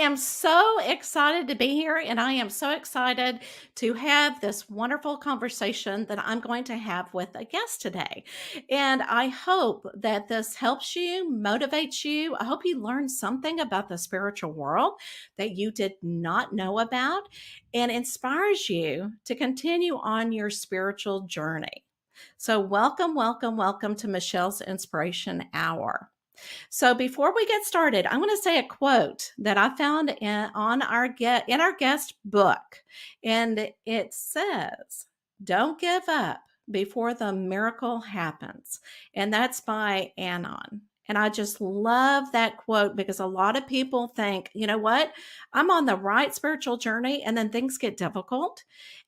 am so excited to be here, and I am so excited to have this wonderful conversation that I'm going to have with a guest today. And I hope that this helps you, motivates you. I hope you learn something about the spiritual world that you did not know about and inspires you to continue on your spiritual journey. So, welcome, welcome, welcome to Michelle's Inspiration Hour. So before we get started, I'm going to say a quote that I found in our guest book, and it says, "Don't give up before the miracle happens," and that's by Anon. And I just love that quote because a lot of people think, you know what, I'm on the right spiritual journey, and then things get difficult,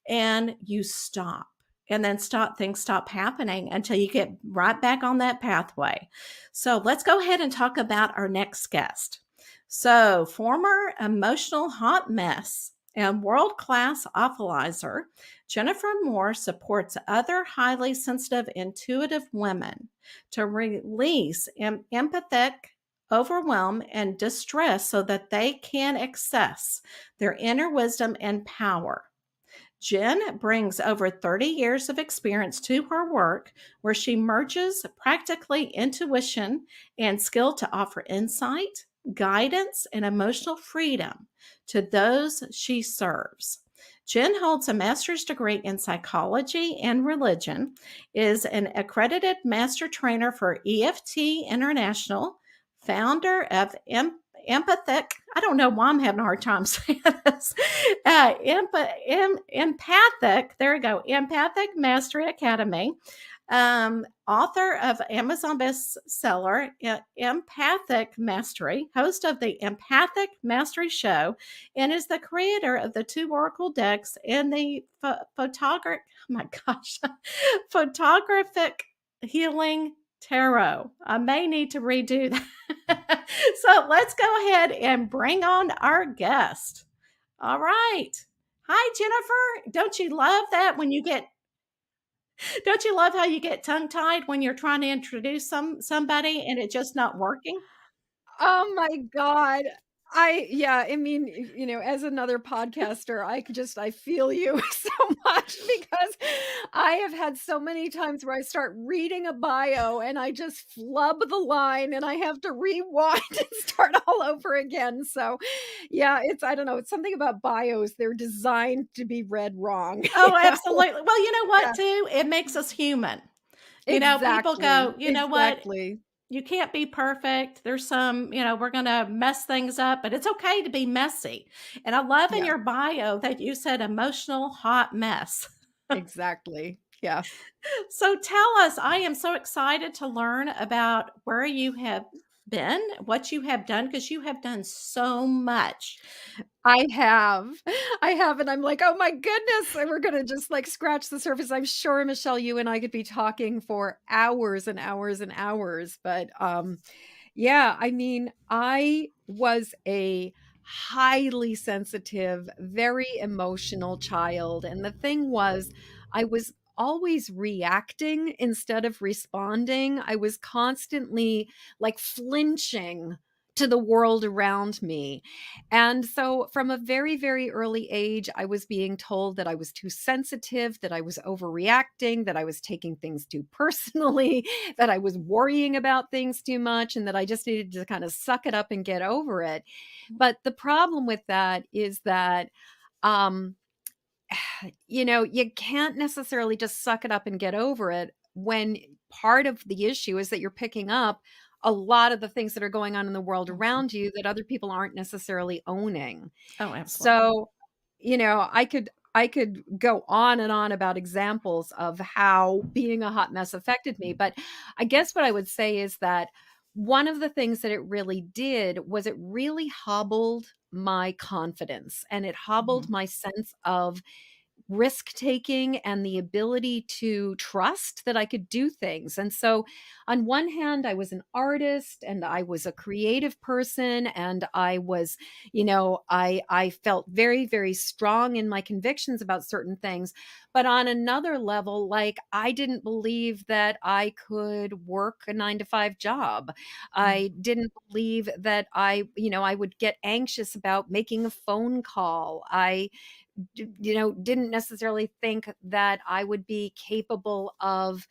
and you stop. And then things stop happening until you get right back on that pathway. So let's go ahead and talk about our next guest. So, former emotional hot mess and world class awfulizer, Jennifer Moore supports other highly sensitive, intuitive women to release empathic, overwhelm, and distress so that they can access their inner wisdom and power. Jen brings over 30 years of experience to her work, where she merges practically intuition and skill to offer insight, guidance, and emotional freedom to those she serves. Jen holds a master's degree in psychology and religion, is an accredited master trainer for EFT International, founder of Empathic. I don't know why I'm having a hard time saying this. Empathic. There we go. Empathic Mastery Academy. Author of Amazon bestseller Empathic Mastery, host of the Empathic Mastery Show, and is the creator of the two Oracle decks and the photographic. Oh my gosh, photographic healing tarot. I may need to redo that. So let's go ahead and bring on our guest. All right. Hi, Jennifer. Don't you love how you get tongue tied when you're trying to introduce somebody and it's just not working? Oh my god. I mean, as another podcaster, I feel you so much because I have had so many times where I start reading a bio and I just flub the line and I have to rewind and start all over again. So, yeah, I don't know, it's something about bios. They're designed to be read wrong, Oh, absolutely. Well, you know what, Yeah, too? It makes us human. People exactly. go, you know what? Exactly. You can't be perfect. There's we're going to mess things up, but it's okay to be messy. And I love in Yeah, your bio that you said emotional hot mess. exactly. Yeah. So tell us, I am so excited to learn about where you have been, what you have done, because you have done so much. I have. I have, and I'm like, "Oh my goodness," and we're gonna just, like, scratch the surface. I'm sure, Michelle, you and I could be talking for hours and hours and hours, but, yeah, I mean, I was a highly sensitive, very emotional child, and the thing was, I was always reacting instead of responding. I was constantly, like, flinching to the world around me, and so from a very, very early age, I was being told that I was too sensitive, that I was overreacting, that I was taking things too personally, that I was worrying about things too much, and that I just needed to kind of suck it up and get over it. But the problem with that is that, um, you can't necessarily just suck it up and get over it when part of the issue is that you're picking up a lot of the things that are going on in the world Mhm. around you that other people aren't necessarily owning. Oh, absolutely. So, I could go on and on about examples of how being a hot mess affected me, but I guess what I would say is that one of the things that it really did was it really hobbled my confidence and it hobbled Mhm. my sense of risk taking and the ability to trust that I could do things. And so, on one hand, I was an artist and I was a creative person, and I was, I felt very, very strong in my convictions about certain things. But on another level, like, I didn't believe that I could work a 9 to 5 job. Mhm. I didn't believe that I would get anxious about making a phone call. Didn't necessarily think that I would be capable of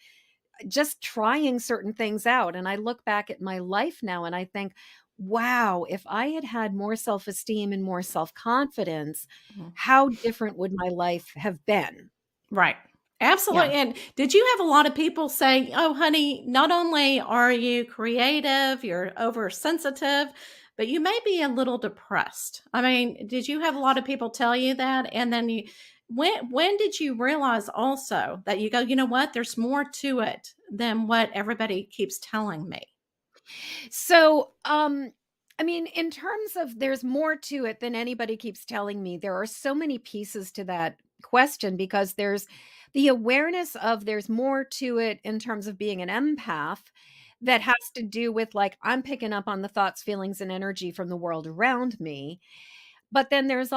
just trying certain things out. And I look back at my life now and I think, wow, if I had had more self esteem and more self confidence, Mhm. how different would my life have been? Right. Yeah. Absolutely, and did you have a lot of people say, "Oh, honey, not only are you creative, you're oversensitive, but you may be a little depressed." I mean, did you have a lot of people tell you that? And then when did you realize also that you go, "You know what? There's more to it than what everybody keeps telling me." So, I mean, in terms of there's more to it than anybody keeps telling me, there are so many pieces to that question because there's the awareness of there's more to it in terms of being an empath that has to do with like I'm picking up on the thoughts, feelings, and energy from the world around me. But then there's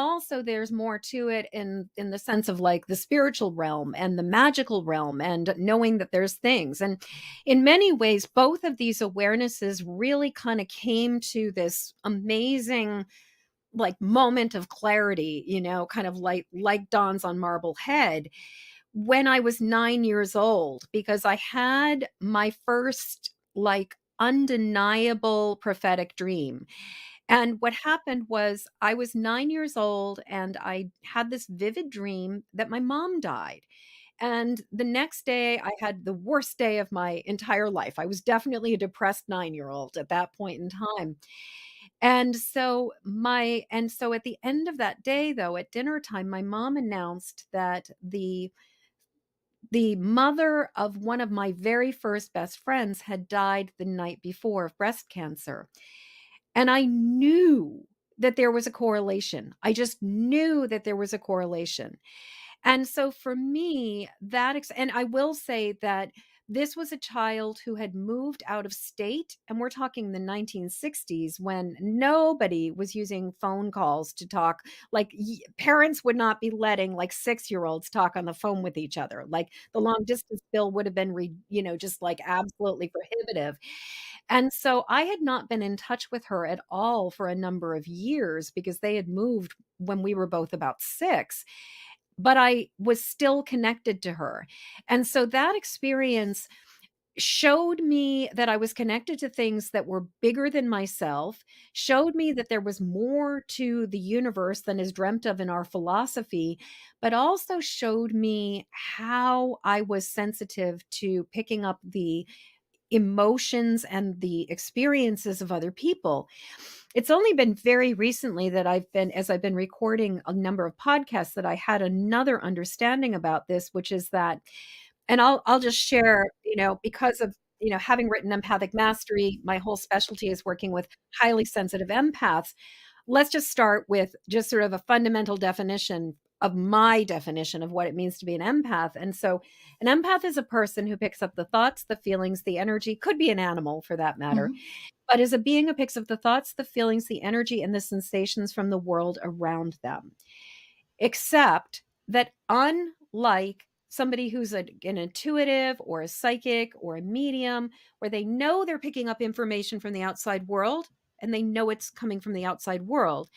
more to it in the sense of like the spiritual realm and the magical realm and knowing that there's things. And in many ways, both of these awarenesses really kind of came to this amazing like moment of clarity, kind of like dawns on marble head when I was 9 years old, because I had my first like undeniable prophetic dream. And what happened was I was 9 years old and I had this vivid dream that my mom died. And the next day, I had the worst day of my entire life. I was definitely a depressed 9-year-old at that point in time. And so at the end of that day though, at dinner time, my mom announced that the mother of one of my very first best friends had died the night before of breast cancer. And I knew that there was a correlation. I just knew that there was a correlation. And so for me, and I will say that this was a child who had moved out of state, and we're talking the 1960s when nobody was using phone calls to talk. Like parents would not be letting like 6-year-olds talk on the phone with each other. Like the long distance bill would have been, just like absolutely prohibitive. And so I had not been in touch with her at all for a number of years because they had moved when we were both about 6, but I was still connected to her. And so that experience showed me that I was connected to things that were bigger than myself, showed me that there was more to the universe than is dreamt of in our philosophy, but also showed me how I was sensitive to picking up the emotions and the experiences of other people. It's only been very recently that as I've been recording a number of podcasts, that I had another understanding about this, which is that, and I'll just share, because of, having written Empathic Mastery, my whole specialty is working with highly sensitive empaths. Let's just start with just sort of a fundamental definition of my definition of what it means to be an empath. And so an empath is a person who picks up the thoughts, the feelings, the energy, could be an animal for that matter, Mhm. but is a being who picks up the thoughts, the feelings, the energy, and the sensations from the world around them. Except that, unlike somebody who's an intuitive or a psychic or a medium, where they know they're picking up information from the outside world and they know it's coming from the outside world,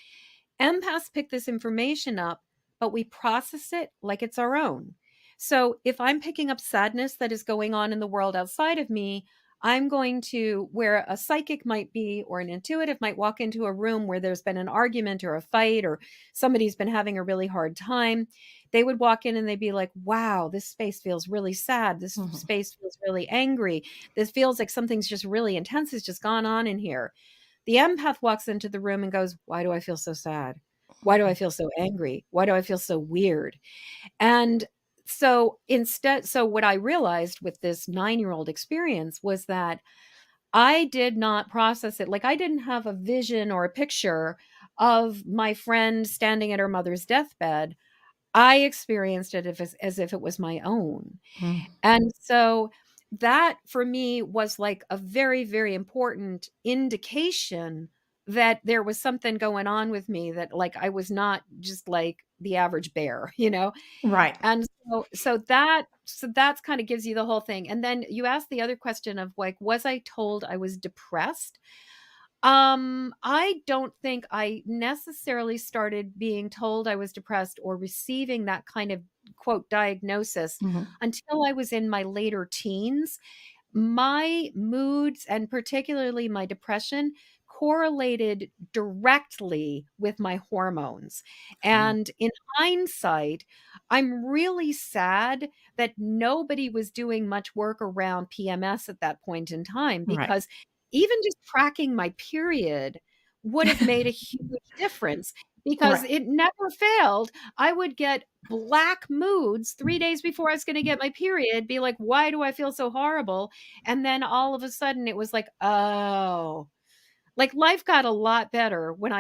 empaths pick this information up, but we process it like it's our own. So if I'm picking up sadness that is going on in the world outside of me, I'm going to, where a psychic might be or an intuitive might walk into a room where there's been an argument or a fight or somebody's been having a really hard time. They would walk in and they'd be like, wow, this space feels really sad. This Mhm. space feels really angry. This feels like something's just really intense has just gone on in here. The empath walks into the room and goes, why do I feel so sad? Why do I feel so angry? Why do I feel so weird? And so what I realized with this 9-year-old experience was that I did not process it. Like I didn't have a vision or a picture of my friend standing at her mother's deathbed. I experienced it as if it was my own. Mm. And so that for me was like a very, very important indication that there was something going on with me, that like I was not just like the average bear, you know? Right. And so that's kind of gives you the whole thing. And then you asked the other question of like, was I told I was depressed? I don't think I necessarily started being told I was depressed or receiving that kind of quote diagnosis Mhm. until I was in my later teens. My moods and particularly my depression correlated directly with my hormones. Mm. And in hindsight, I'm really sad that nobody was doing much work around PMS at that point in time, Right. because even just tracking my period would have made a huge difference, because Right. it never failed. I would get black moods 3 days before I was gonna get my period, be like, "Why do I feel so horrible?" And then all of a sudden it was like, "Oh." Like, life got a lot better when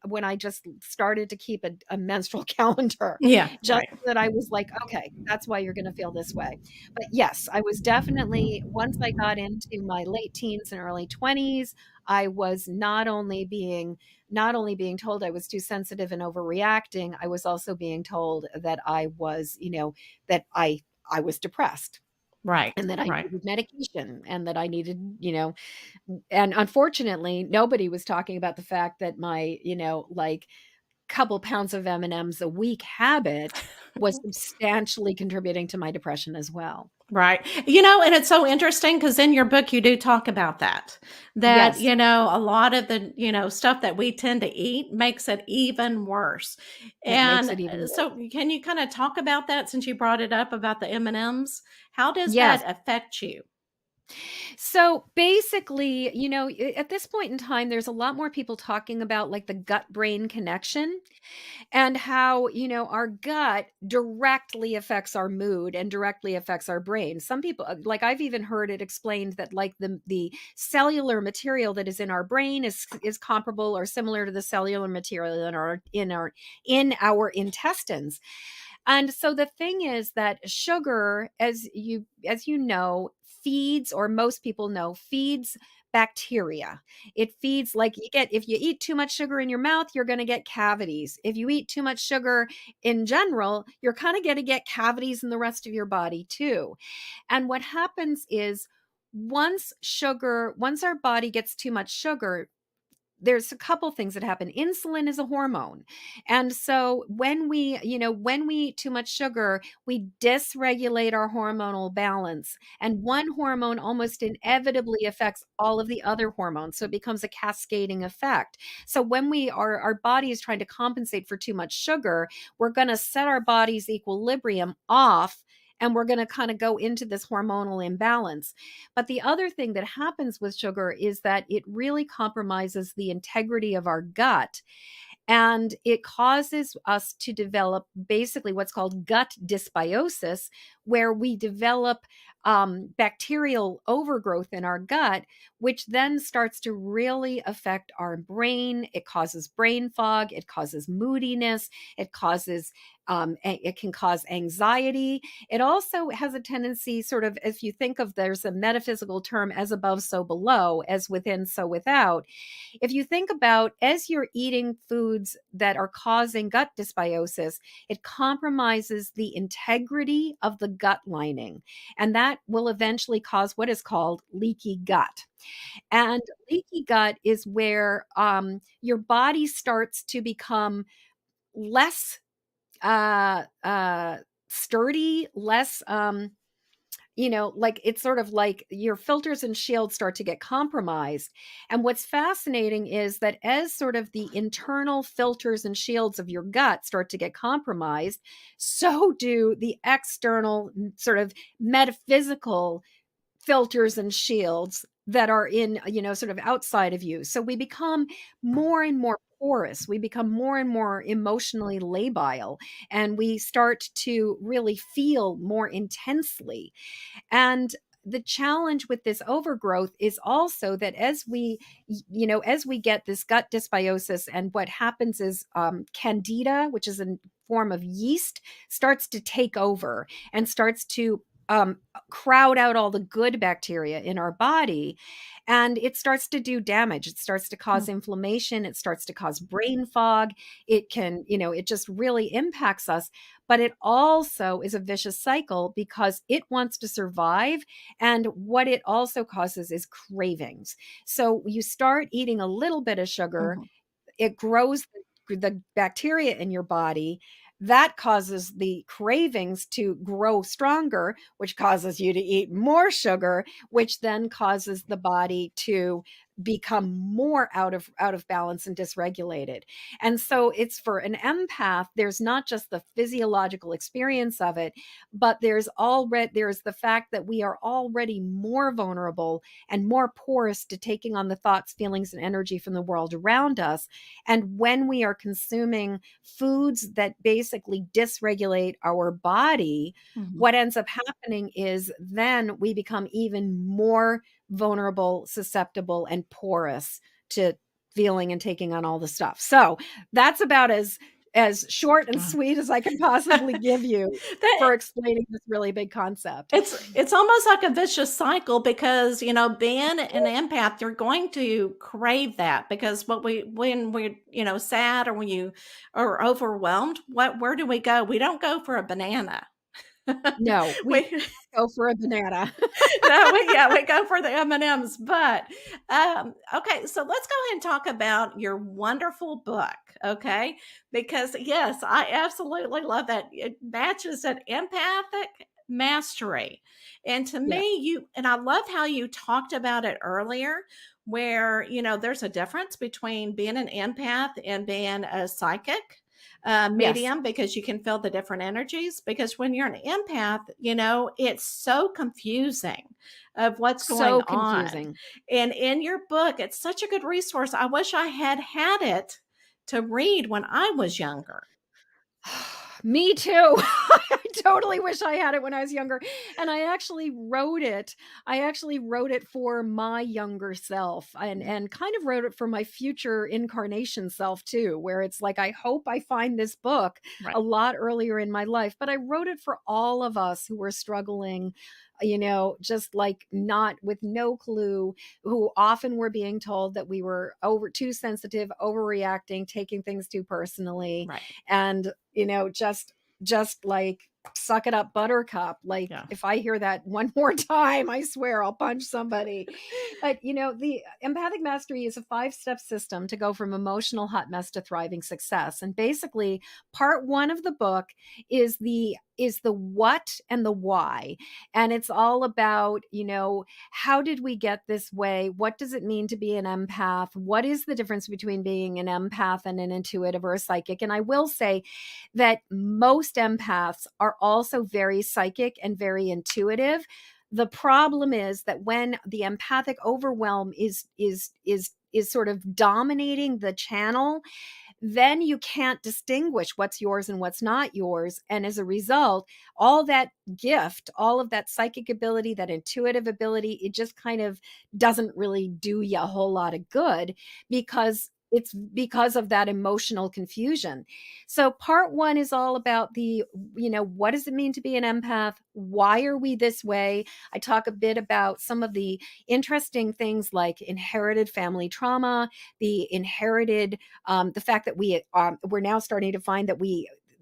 when I just started to keep a menstrual calendar, Yeah. just Right. so that I was like, "Okay, that's why you're gonna feel this way." But yes, I was definitely, once I got into my late teens and early 20s, I was not only being told I was too sensitive and overreacting, I was also being told that I was, that I was depressed, Right. and that I Right. needed medication, and that I needed, and unfortunately, nobody was talking about the fact that my, like, couple pounds of M&Ms a week habit was substantially contributing to my depression as well. Right. And it's so interesting because in your book, you do talk about that, Yes, a lot of the stuff that we tend to eat makes it even worse. it makes And it even worse. so can you kind of talk about that since you brought it up about the M&Ms? How does Yes. that affect you? So basically, at this point in time, there's a lot more people talking about like the gut brain connection, and how, our gut directly affects our mood and directly affects our brain. Some people, like, I've even heard it explained that like the cellular material that is in our brain is comparable or similar to the cellular material in our intestines. And so the thing is that sugar, as you know, feeds, or most people know, feeds bacteria. It feeds, like, if you eat too much sugar in your mouth, you're going to get cavities. If you eat too much sugar in general, you're kind of going to get cavities in the rest of your body too. And what happens is, once our body gets too much sugar, there's a couple things that happen. Insulin is a hormone. And so when we eat too much sugar, we dysregulate our hormonal balance. And one hormone almost inevitably affects all of the other hormones. So it becomes a cascading effect. So when our body is trying to compensate for too much sugar, we're going to set our body's equilibrium off, and we're going to kind of go into this hormonal imbalance. But the other thing that happens with sugar is that it really compromises the integrity of our gut, and it causes us to develop basically what's called gut dysbiosis, where we develop bacterial overgrowth in our gut, which then starts to really affect our brain. It causes brain fog, it causes moodiness, it can cause anxiety. It also has a tendency, sort of, if you think of, there's a metaphysical term, as above, so below, as within, so without. If you think about, as you're eating foods that are causing gut dysbiosis, it compromises the integrity of the gut lining. And that will eventually cause what is called leaky gut. And leaky gut is where your body starts to become less sturdy, less like, it's sort of like your filters and shields start to get compromised. And what's fascinating is that as sort of the internal filters and shields of your gut start to get compromised, so do the external, sort of metaphysical filters and shields that are in, sort of outside of you. So we become more and more porous. We become more and more emotionally labile, and we start to really feel more intensely. And the challenge with this overgrowth is also that as we get this gut dysbiosis, and what happens is candida, which is a form of yeast, starts to take over and starts to crowd out all the good bacteria in our body, and it starts to do damage. It starts to cause Mhm. inflammation, it starts to cause brain fog. It can, it just really impacts us. But it also is a vicious cycle because it wants to survive, and what it also causes is cravings. So you start eating a little bit of sugar, Mhm. it grows the bacteria in your body. That causes the cravings to grow stronger, which causes you to eat more sugar, which then causes the body to become more out of balance and dysregulated. And so it's for an empath, there's not just the physiological experience of it, but there's the fact that we are already more vulnerable and more porous to taking on the thoughts, feelings, and energy from the world around us. And when we are consuming foods that basically dysregulate our body, Mhm. what ends up happening is then we become even more vulnerable, susceptible, and porous to feeling and taking on all the stuff. So that's about as short and Uh, sweet as I can possibly give you that for explaining this really big concept. it's almost like a vicious cycle because, being an empath, you're going to crave that because when we're, sad or when you are overwhelmed, where do we go? We don't go for a banana. No, we We go for a banana. no, we go for the M&Ms, but, okay, so let's go ahead and talk about your wonderful book, okay? Because, yes, I absolutely love that. It matches an empathic mastery, and to Yes. me, I love how you talked about it earlier where, there's a difference between being an empath and being a psychic, Yes. medium because you can feel the different energies. Because when you're an empath, it's so confusing of what's going So on. confusing. And in your book, it's such a good resource. I wish I had had it to read when I was younger. Me too. I totally wish I had it when I was younger. And I actually wrote it. I actually wrote it for my younger self, Mm, and kind of wrote it for my future incarnation self too, where it's like I hope I find this book right. a lot earlier in my life, but I wrote it for all of us who were struggling, just like not with no clue, who often were being told that we were over too sensitive, overreacting, taking things too personally, Right. and just like suck it up, buttercup. Like Yeah. if I hear that one more time, I swear I'll punch somebody. But the empathic mastery is a 5-step system to go from emotional hot mess to thriving success. And basically, part 1 of the book is the what and the why. And it's all about, how did we get this way? What does it mean to be an empath? What is the difference between being an empath and an intuitive or a psychic? And I will say that most empaths are also very psychic and very intuitive. The problem is that when the empathic overwhelm is sort of dominating the channel, then you can't distinguish what's yours and what's not yours. And as a result, all that gift, all of that psychic ability, that intuitive ability, it just kind of doesn't really do you a whole lot of good because it's because of that emotional confusion. So part 1 is all about what does it mean to be an empath? Why are we this way? I talk a bit about some of the interesting things like inherited family trauma, the inherited the fact that we're now starting to find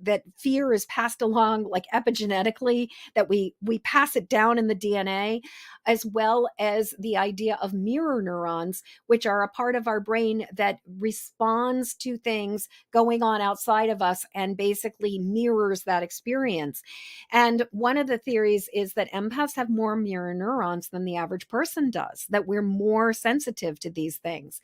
that fear is passed along like epigenetically, that we pass it down in the DNA, as well as the idea of mirror neurons, which are a part of our brain that responds to things going on outside of us and basically mirrors that experience. And one of the theories is that empaths have more mirror neurons than the average person does, that we're more sensitive to these things.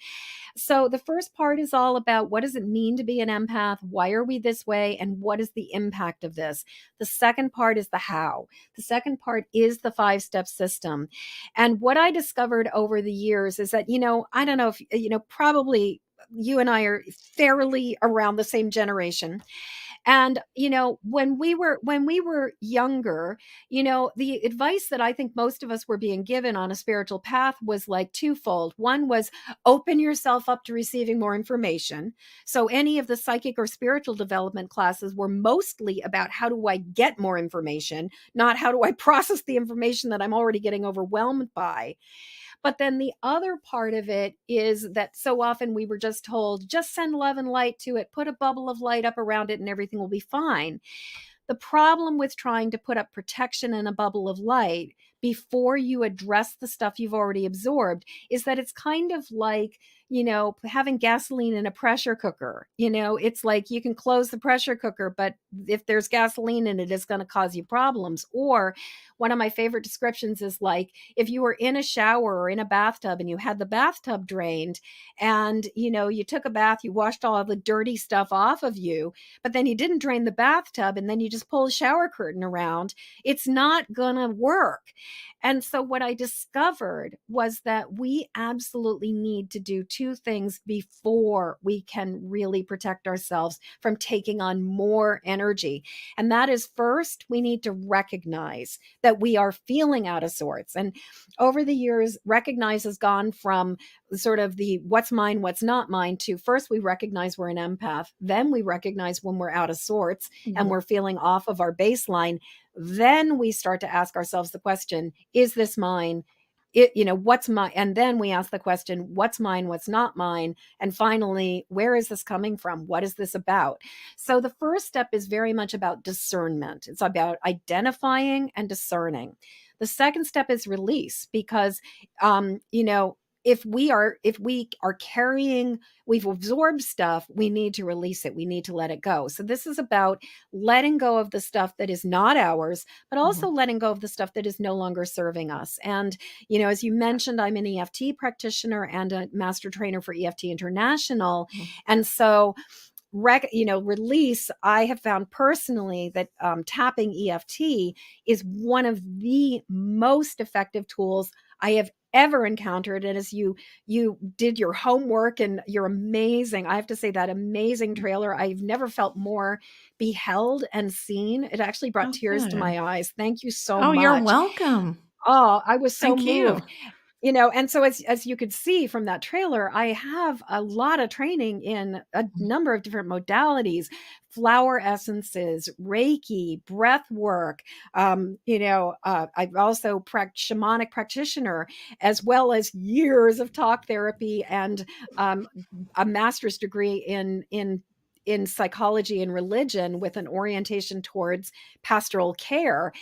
So the first part is all about what does it mean to be an empath? Why are we this way? And what is the impact of this? The second part is the how. The second part is the 5-step system. And what I discovered over the years is that, I don't know if, probably you and I are fairly around the same generation. And, when we were younger, the advice that I think most of us were being given on a spiritual path was like twofold. One was open yourself up to receiving more information. So any of the psychic or spiritual development classes were mostly about how do I get more information, not how do I process the information that I'm already getting overwhelmed by. But then the other part of it is that so often we were just told, just send love and light to it, put a bubble of light up around it, and everything will be fine. The problem with trying to put up protection in a bubble of light before you address the stuff you've already absorbed is that it's kind of like, having gasoline in a pressure cooker. It's like you can close the pressure cooker, but if there's gasoline in it, it's going to cause you problems. Or one of my favorite descriptions is like if you were in a shower or in a bathtub and you had the bathtub drained and, you took a bath, you washed all the dirty stuff off of you, but then you didn't drain the bathtub and then you just pull a shower curtain around, it's not gonna work. And so what I discovered was that we absolutely need to do two things before we can really protect ourselves from taking on more energy. And that is, first, we need to recognize that we are feeling out of sorts. And over the years, recognize has gone from sort of the what's mine, what's not mine to, first we recognize we're an empath, then we recognize when we're out of sorts and Mhm. we're feeling off of our baseline. Then we start to ask ourselves the question, is this mine? What's mine? And then we ask the question, what's mine, what's not mine? And finally, where is this coming from? What is this about? So the first step is very much about discernment. It's about identifying and discerning. The second step is release, because um, you know, if we are carrying, we've absorbed stuff, we need to release it, we need to let it go. So this is about letting go of the stuff that is not ours, but Mhm. also letting go of the stuff that is no longer serving us. And as you mentioned, I'm an EFT practitioner and a master trainer for EFT International. Mhm. And so release, I have found personally that tapping EFT is one of the most effective tools I have ever encountered. And as you did your homework and you're amazing, I have to say, that amazing trailer, I've never felt more beheld and seen. It actually brought Oh, tears to good. my eyes. Thank you so Oh, you're much. welcome. Oh, I was so Thank you. moved. And so as you could see from that trailer, I have a lot of training in a number of different modalities, flower essences, Reiki, breath work. I've also shamanic practitioner, as well as years of talk therapy and um, a master's degree in psychology and religion with an orientation towards pastoral care.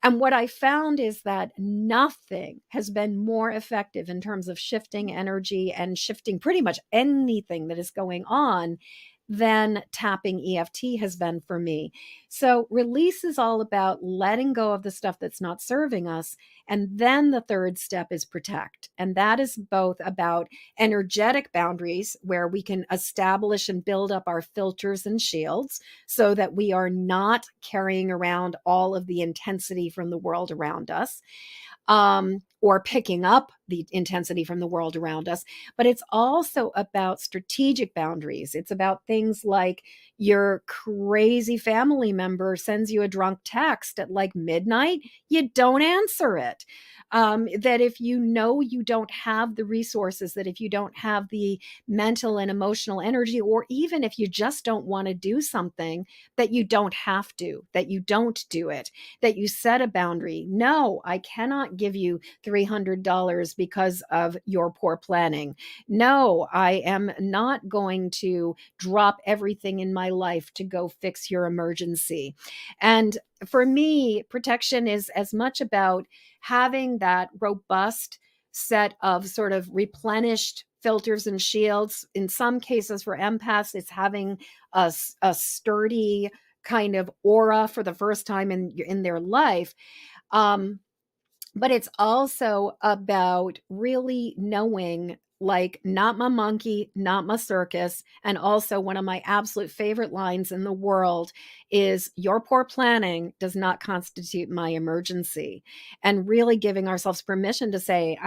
And what I found is that nothing has been more effective in terms of shifting energy and shifting pretty much anything that is going on than tapping EFT has been for me. So, release is all about letting go of the stuff that's not serving us. And then the third step is protect. And that is both about energetic boundaries, where we can establish and build up our filters and shields so that we are not carrying around all of the intensity from the world around us, or picking up the intensity from the world around us. But it's also about strategic boundaries. It's about things like your crazy family member sends you a drunk text at like midnight, you don't answer it. That if you don't have the resources, that if you don't have the mental and emotional energy, or even if you just don't want to do something, that you don't have to, that you don't do it, that you set a boundary. No, I cannot give you $300 because of your poor planning. No, I am not going to drop everything in my life to go fix your emergency. And for me, protection is as much about having that robust set of sort of replenished filters and shields. In some cases, for empaths, it's having a sturdy kind of aura for the first time in their life. Um, but it's also about really knowing, like, not my monkey, not my circus. And also, one of my absolute favorite lines in the world is, your poor planning does not constitute my emergency. And really giving ourselves permission to say,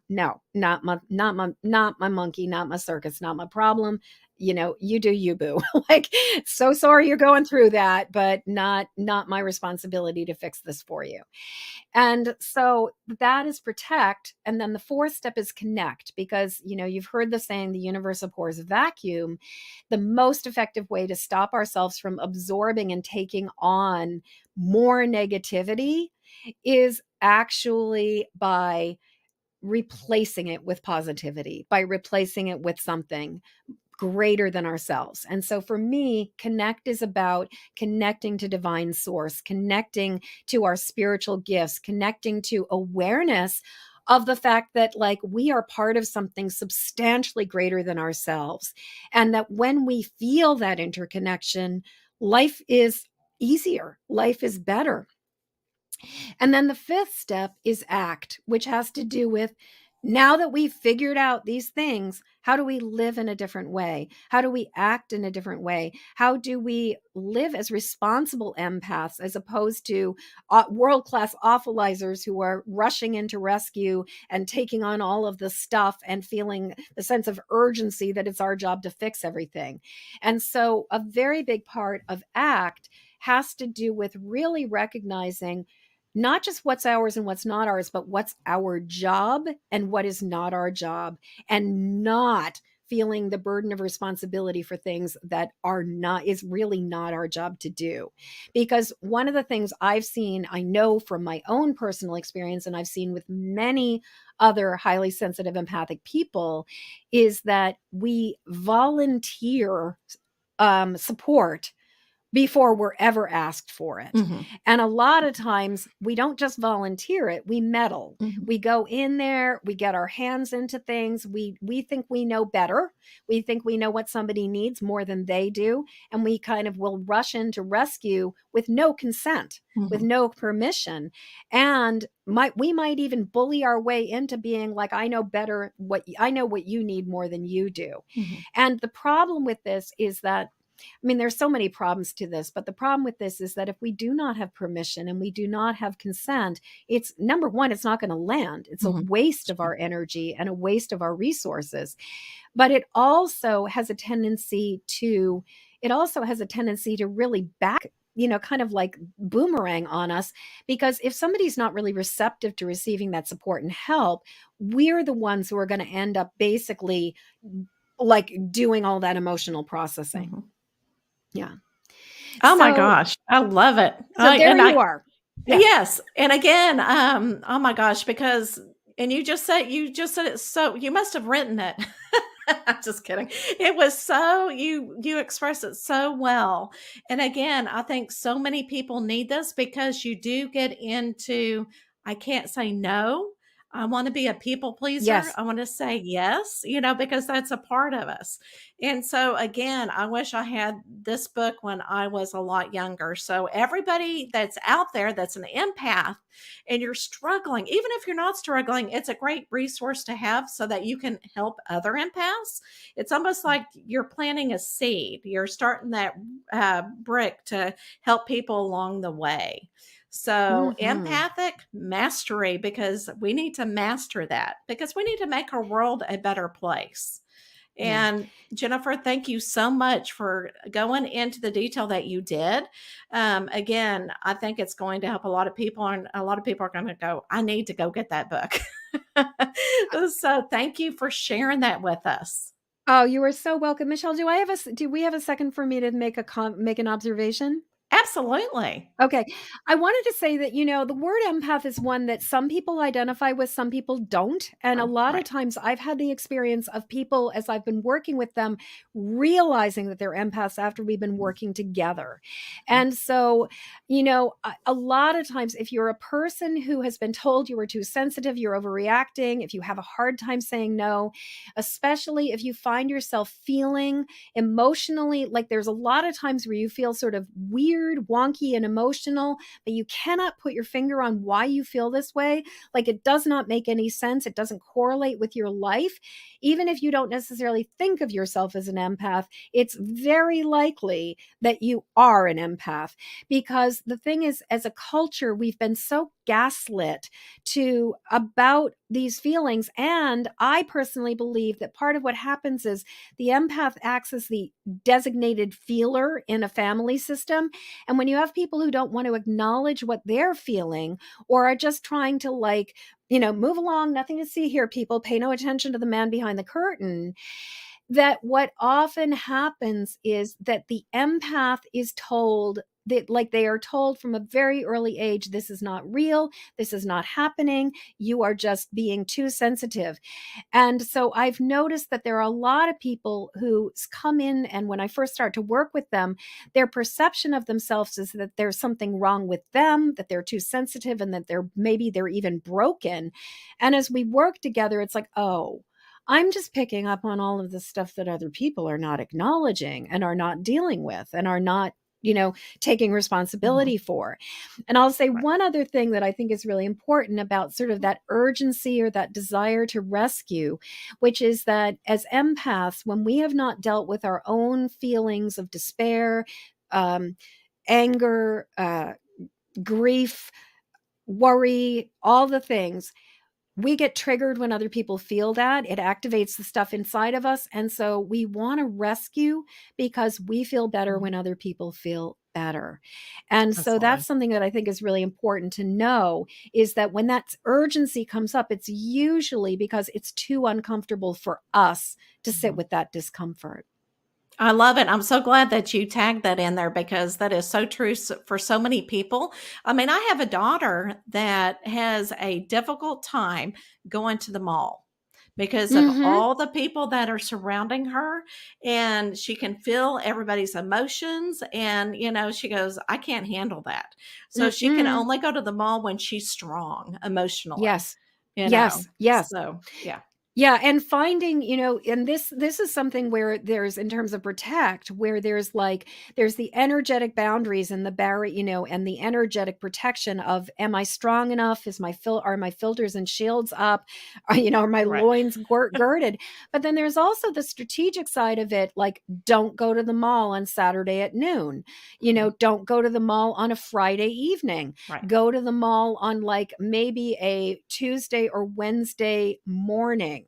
no, not my monkey, not my circus, not my problem. you do you, boo. Like, so sorry you're going through that, but not my responsibility to fix this for you. And so that is protect. And then the fourth step is connect, because, you've heard the saying, the universe abhors a vacuum. The most effective way to stop ourselves from absorbing and taking on more negativity is actually by replacing it with positivity, by replacing it with something greater than ourselves. And so for me, connect is about connecting to divine source, connecting to our spiritual gifts, connecting to awareness of the fact that, like, we are part of something substantially greater than ourselves. And that when we feel that interconnection, life is easier, life is better. And then the fifth step is act, which has to do with, now that we've figured out these things, how do we live in a different way? How do we act in a different way? How do we live as responsible empaths, as opposed to world-class awfulizers who are rushing into rescue and taking on all of the stuff and feeling the sense of urgency that it's our job to fix everything? And so a very big part of act has to do with really recognizing not just what's ours and what's not ours, but what's our job and what is not our job, and not feeling the burden of responsibility for things that is really not our job to do. Because one of the things I've seen, I know from my own personal experience, and I've seen with many other highly sensitive empathic people, is that we volunteer support before we're ever asked for it. Mhm. And a lot of times we don't just volunteer it, we meddle. Mhm. We go in there, we get our hands into things. We think we know better. We think we know what somebody needs more than they do, and we kind of will rush in to rescue with no consent, with Mhm. no permission. And we might even bully our way into being like, I know better, I know what you need more than you do. Mhm. And the problem with this is that, I mean, there's so many problems to this, but the problem with this is that if we do not have permission and we do not have consent, it's, number one, it's not going to land. It's a Mhm. waste of our energy and a waste of our resources. But it also has a tendency to really back, kind of like boomerang on us, because if somebody's not really receptive to receiving that support and help, we're the ones who are going to end up basically like doing all that emotional processing. Mhm. Yeah. Oh my So gosh, I love it. so there you I are. Yeah. Yes, and again, oh my gosh, because and you just said it, so you must have written it. I'm just kidding. It was so you express it so well. And again, I think so many people need this because you do get into, I can't say no. I want to be a people pleaser. Yes. I want to say yes, because that's a part of us. And so again, I wish I had this book when I was a lot younger. So everybody that's out there that's an empath and you're struggling, even if you're not struggling, it's a great resource to have so that you can help other empaths. It's almost like you're planting a seed. You're starting that brick to help people along the way. So, Mhm. empathic mastery, because we need to master that because we need to make our world a better place. Yeah. And Jennifer, thank you so much for going into the detail that you did. Again, I think it's going to help a lot of people, and a lot of people are going to go, I need to go get that book. So, thank you for sharing that with us. Oh, you are so welcome. Michelle, do we have a second for me to make an observation? Absolutely. Okay. I wanted to say that, the word empath is one that some people identify with, some people don't. And a lot of Right. times I've had the experience of people, as I've been working with them, realizing that they're empaths after we've been working together. And so, a lot of times, if you're a person who has been told you are too sensitive, you're overreacting, if you have a hard time saying no, especially if you find yourself feeling emotionally, like there's a lot of times where you feel sort of weird, wonky, and emotional, but you cannot put your finger on why you feel this way. Like, it does not make any sense. It doesn't correlate with your life. Even if you don't necessarily think of yourself as an empath, it's very likely that you are an empath. Because the thing is, as a culture, we've been so gaslit to about these feelings. And I personally believe that part of what happens is the empath acts as the designated feeler in a family system. And when you have people who don't want to acknowledge what they're feeling or are just trying to move along, nothing to see here, people, pay no attention to the man behind the curtain, that what often happens is that the empath is told that, like, they are told from a very early age, this is not real, this is not happening, you are just being too sensitive. And so I've noticed that there are a lot of people who come in, and when I first start to work with them, their perception of themselves is that there's something wrong with them, that they're too sensitive, and that they're even broken. And as we work together, it's like, oh, I'm just picking up on all of the stuff that other people are not acknowledging and are not dealing with and are not, taking Mhm. responsibility for. And I'll say Right. one other thing that I think is really important about sort of that urgency or that desire to rescue, which is that as empaths, when we have not dealt with our own feelings of despair, um, anger, grief, worry, all the things, we get triggered when other people feel that. It activates the stuff inside of us. And so we want to rescue because we feel better Mhm. when other people feel better. And so that's Absolutely. something that I think is really important to know, is that when that urgency comes up, it's usually because it's too uncomfortable for us to sit Mhm. with that discomfort. I love it. I'm so glad that you tagged that in there because that is so true for so many people. I mean, I have a daughter that has a difficult time going to the mall because of Mhm. all the people that are surrounding her, and she can feel everybody's emotions, and she goes, I can't handle that. So she can Mm-mm. only go to the mall when she's strong emotionally, Yes. Yes. Yes. so yeah. Yeah, and finding, and this is something where there's, in terms of protect, where there's the energetic boundaries and the barrier, and the energetic protection of, am I strong enough? Are my filters and shields up? Are my Right. loins girded? But then there's also the strategic side of it, like, don't go to the mall on Saturday at noon. Mhm. Don't go to the mall on a Friday evening. Right. Go to the mall on, like, maybe a Tuesday or Wednesday morning.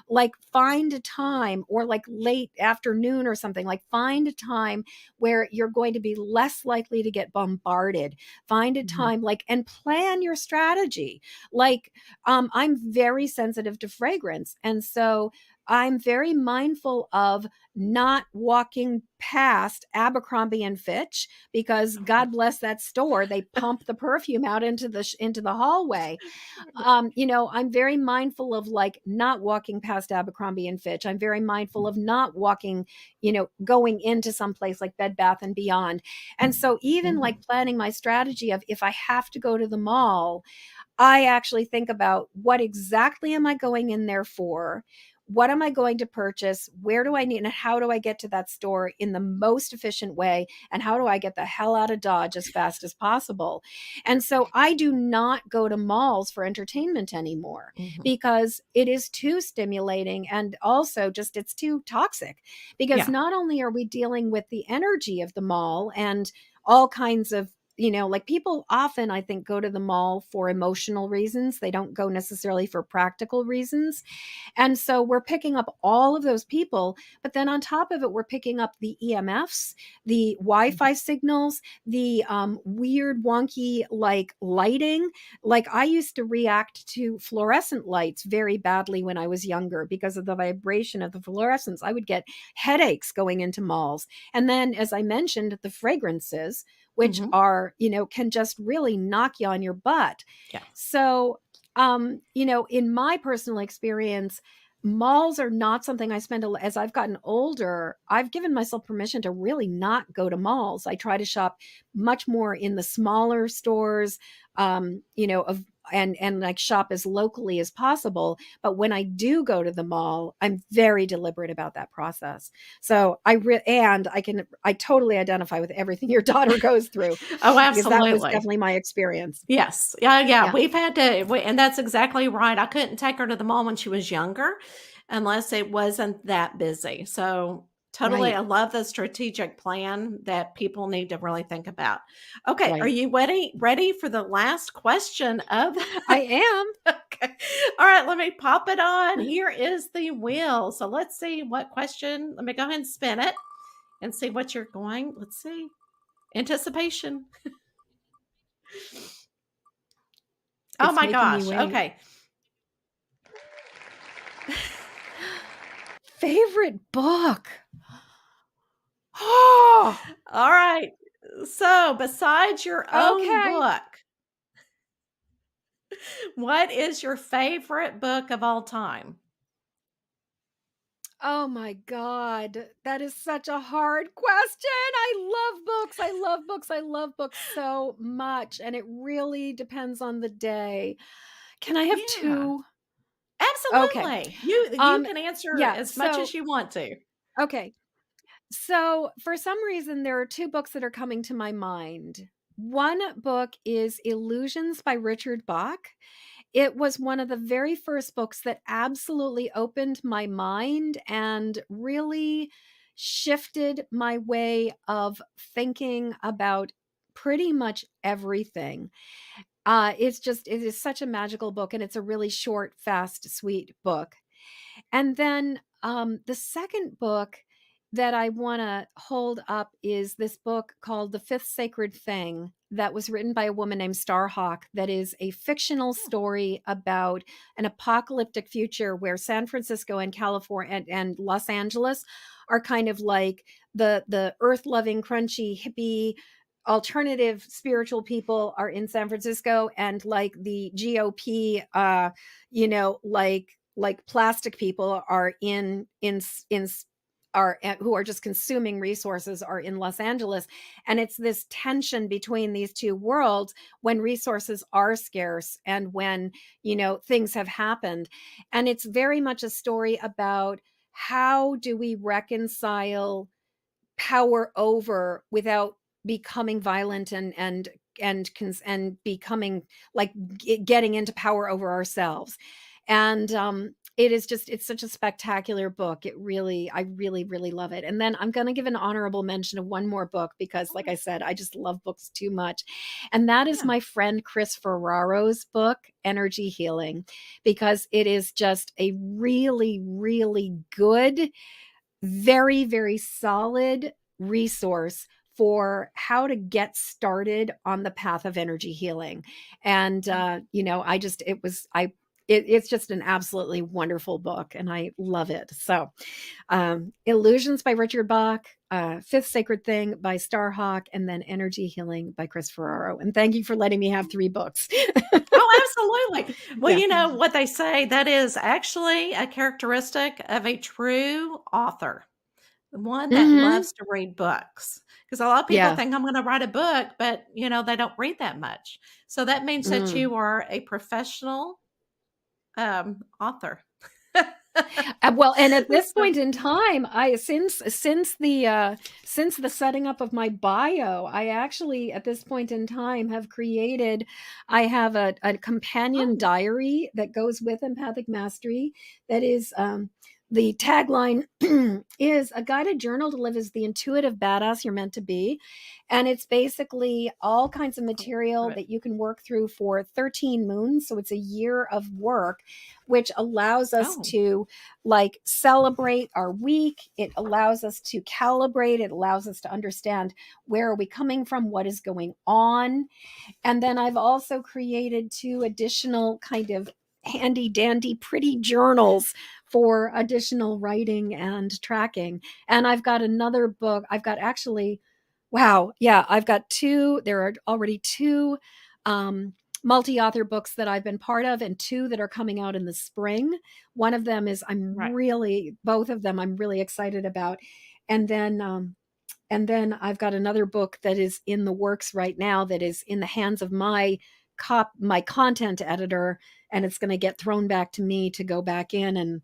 Like, find a time, or like late afternoon or something, like find a time where you're going to be less likely to get bombarded. Find a Mhm. time, like, and plan your strategy. Like, I'm very sensitive to fragrance. And so I'm very mindful of not walking past Abercrombie and Fitch, because God bless that store, they pump the perfume out into the hallway. I'm very mindful of, like, not walking past Abercrombie and Fitch. I'm very mindful of not walking, going into some place like Bed Bath and Beyond. And so even Mhm. like planning my strategy of, if I have to go to the mall, I actually think about, what exactly am I going in there for? What am I going to purchase? Where do I need, and how do I get to that store in the most efficient way? And how do I get the hell out of Dodge as fast as possible? And so I do not go to malls for entertainment anymore, Mhm. because it is too stimulating, and also just, it's too toxic, because Yeah. not only are we dealing with the energy of the mall and all kinds of, like, people often, I think, go to the mall for emotional reasons. They don't go necessarily for practical reasons. And so we're picking up all of those people. But then on top of it, we're picking up the EMFs, the Wi Mhm. Fi signals, the weird, wonky, like, lighting. Like, I used to react to fluorescent lights very badly when I was younger because of the vibration of the fluorescence. I would get headaches going into malls. And then, as I mentioned, the fragrances, which Mhm. are, can just really knock you on your butt. Yeah. So, in my personal experience, malls are not something I spend as I've gotten older, I've given myself permission to really not go to malls. I try to shop much more in the smaller stores, of and like, shop as locally as possible. But when I do go to the mall, I'm very deliberate about that process. So I totally identify with everything your daughter goes through, Oh, because that was absolutely. definitely my experience. Yes. Yeah, yeah, Yeah. we've had to and that's exactly right. I couldn't take her to the mall when she was younger unless it wasn't that busy. So, Totally. I Right, love the strategic plan that people need to really think about. Okay, are right. you ready for the last question of I am. Okay. All right, let me pop it on. Here is the wheel. So let's see what question. Let me go ahead and spin it and see what you're going. Let's see. Anticipation. Oh It's my making me gosh. wait. Okay. Favorite book? Oh, All right. So, besides your own okay. book, what is your favorite book of all time? Oh my god, that is such a hard question. I love books. I love books. I love books so much, and it really depends on the day. Can I have Yeah. 2? Okay. Absolutely. You Um, can answer yeah, as much as so you want to. okay. So, for some reason, there are 2 books that are coming to my mind. One book is Illusions by Richard Bach. It was one of the very first books that absolutely opened my mind and really shifted my way of thinking about pretty much everything. It is such a magical book, and it's a really short, fast, sweet book. And then, the second book that I wanna hold up is this book called The Fifth Sacred Thing that was written by a woman named Starhawk that is a fictional story about an apocalyptic future where San Francisco and California and Los Angeles are kind of like the earth-loving, crunchy, hippie, alternative spiritual people are in San Francisco, and, like, the GOP, like plastic people are in are who are just consuming resources are in Los Angeles, and it's this tension between these two worlds when resources are scarce and when things have happened. And it's very much a story about how do we reconcile power over without becoming violent and becoming like getting into power over ourselves. And it's such a spectacular book. I really, really love it. And then I'm going to give an honorable mention of one more book because, like I said, I just love books too much. And that is Yeah. my friend Chris Ferraro's book, Energy Healing, because it is just a really, really good, very, very solid resource for how to get started on the path of energy healing. And I just it was I it's just an absolutely wonderful book and I love it. So, Illusions by Richard Bach, Fifth Sacred Thing by Starhawk, and then Energy Healing by Chris Ferraro. And thank you for letting me have 3 books. Oh, absolutely. Well, Yeah. you know what they say, that is actually a characteristic of a true author, one that Mhm. loves to read books. Because a lot of people Yeah. think I'm going to write a book, but they don't read that much. So that means that Mm. you are a professional author. Well, and at this So, point in time, I since the setting up of my bio, I actually at this point in time have created I have a companion oh, diary that goes with Empathic Mastery that is the tagline is a guided journal to live as the intuitive badass you're meant to be. And it's basically all kinds of I love material it. that you can work through for 13 moons. So it's a year of work, which allows us Oh, to like celebrate our week. It allows us to calibrate. It allows us to understand where are we coming from, what is going on. And then I've also created 2 additional kind of handy dandy pretty journals for additional writing and tracking. And I've got another book. I've got actually wow, yeah, I've got 2 there are already 2 um multi-author books that I've been part of and 2 that are coming out in the spring. One of them is right. both of them I'm really excited about. And then I've got another book that is in the works right now that is in the hands of my content editor, and it's going to get thrown back to me to go back in and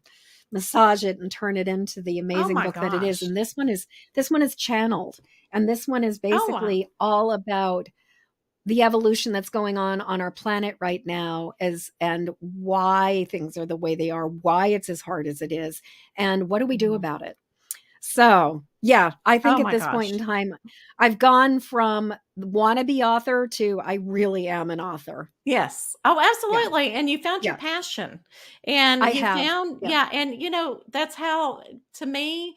massage it and turn it into the Oh amazing my book that it is. gosh. And this one is channeled, and this one is Oh, wow. basically all about the evolution that's going on our planet right now as and why things are the way they are, why it's as hard as it is, and what do we do Mhm. about it. So, yeah, I think Oh at my this point in gosh. time, I've gone from wannabe author to I really am an author. Yes. Oh, Yeah, absolutely, and you found your yeah, passion, and I you have. found Yeah. yeah, and, that's how to me,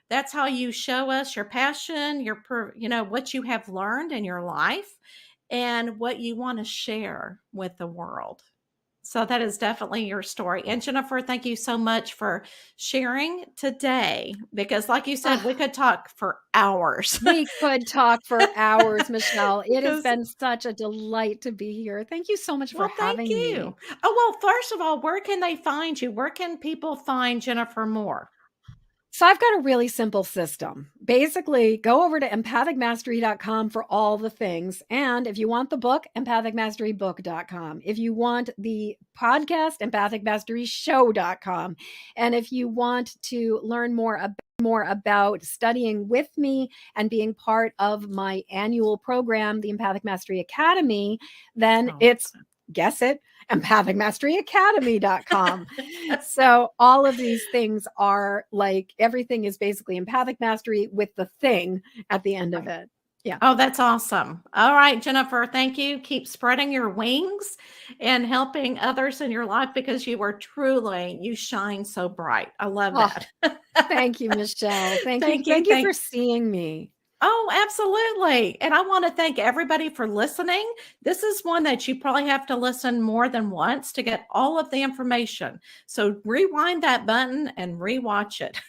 that's how you show us your passion, what you have learned in your life, and what you wanna share with the world. So that is definitely your story, and Jennifer, thank you so much for sharing today, because like you said, we Ah, could talk for hours. we could talk for hours, Michelle. It has Because been such a delight to be here. Thank you so much for Well, thank having you. me. Oh, well, first of all, where can they find you? Where can people find Jennifer Moore? So I've got a really simple system. Basically, go over to empathicmastery.com for all the things. And if you want the book, empathicmasterybook.com. If you want the podcast, empathicmasteryshow.com. And if you want to learn more about studying with me and being part of my annual program, the Empathic Mastery Academy, then Oh, it's guess it, empathicmasteryacademy.com. So all of these things are like everything is basically empathic mastery with the thing at the end of right. it. Yeah. Oh, that's awesome. All right, Jennifer, thank you. Keep spreading your wings and helping others in your life, because you shine so bright. I love Oh, that. thank you, Michelle. Thank you. Thank you. Thank you for seeing me. Oh, absolutely. And I want to thank everybody for listening. This is one that you probably have to listen more than once to get all of the information. So rewind that button and rewatch it.